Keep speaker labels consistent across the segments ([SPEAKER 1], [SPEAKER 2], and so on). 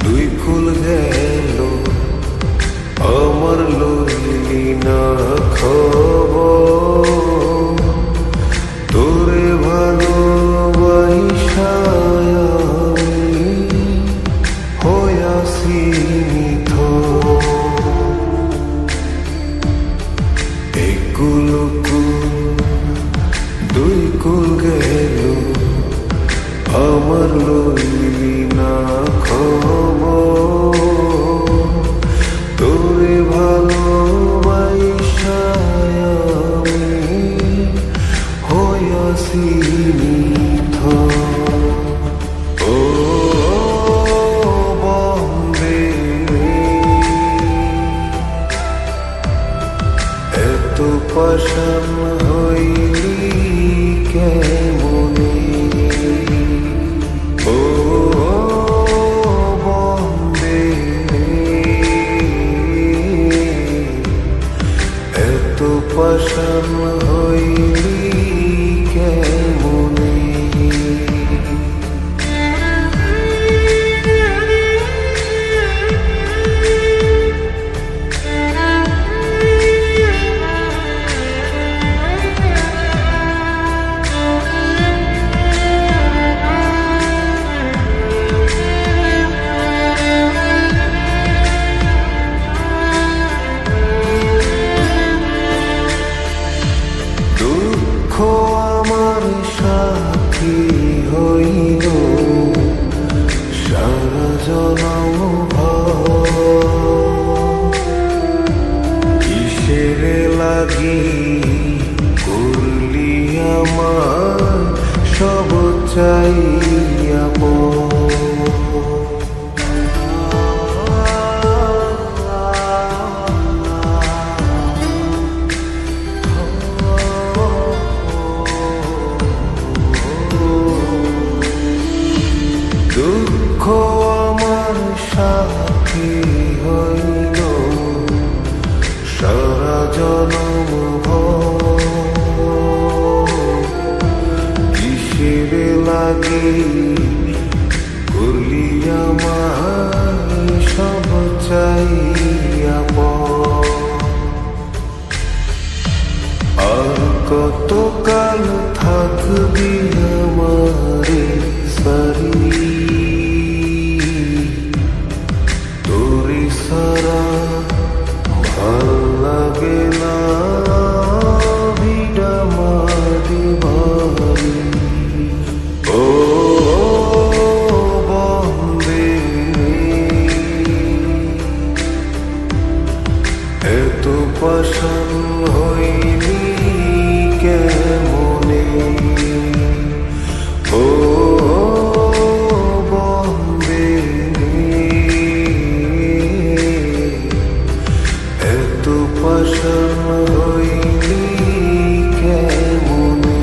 [SPEAKER 1] দুই কুল গেল আমার লইলি না খবর, তোরে ভালোবাসা আমি হইয়াছি নিথর। এই কুল দুই কুল গেল আমার লইলি না খবর, তোরে ভালোবাসা আমি হইয়াছি নিথর। ও বন্দে এত পাষাণ হইলি কেমনে, ও বন্দে এত পাষাণ হইলি কেমনে। দুঃখ আমার সাথী হইল সারা জনম ভর, কিসের লাগি করলি আমার সব চাইয়া দুঃখ আমার সাথী হইল সারা জনম ভর, কিসের লাগি করলি আমার সব চাইয়া আর কত কাল থাকবি আমারে সারি, তোরে সারা ভাল লাগে না ভিড়া মারি ভারি। ও বন্দে এত পাষাণ হইলি কেমনে, ও বন্দে এত পাষাণ হইলি কেমনে।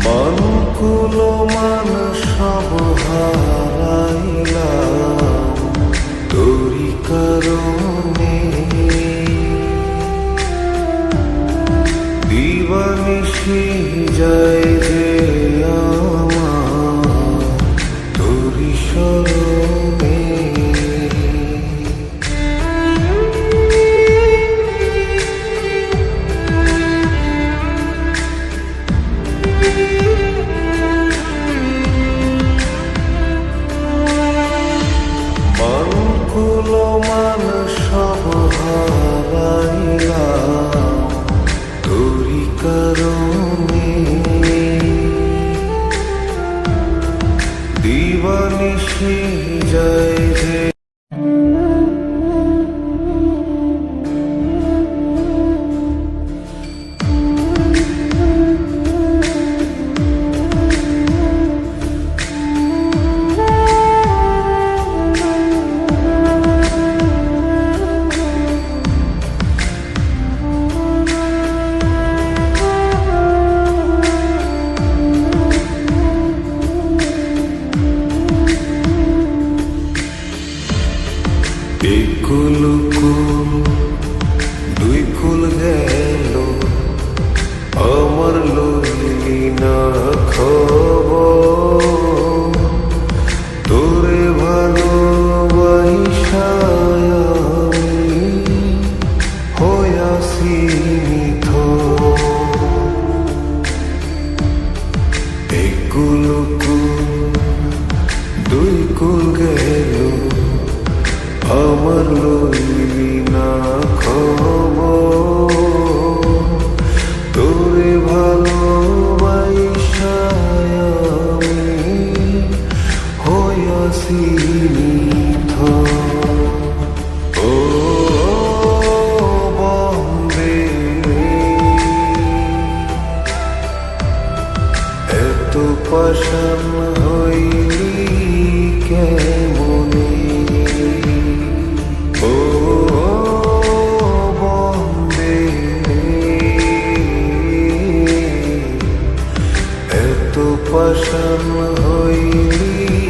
[SPEAKER 1] মনকুল মান সব হারাইলাম তোরি কারণে, দিবানিশি যায় যে আমার তোরি স্মরণে। না খবর তোরে ভালোবাসায় আমি হইয়াছি নিথর। এগুলো দুই কুল গেল আমার লইলি না খবর তোরে ভালোবাসায় আমি হইয়াছি নিথর। ও বন্দে এত পাষাণ হইলি কেমনে? ও বন্দে এত পাষাণ হইলি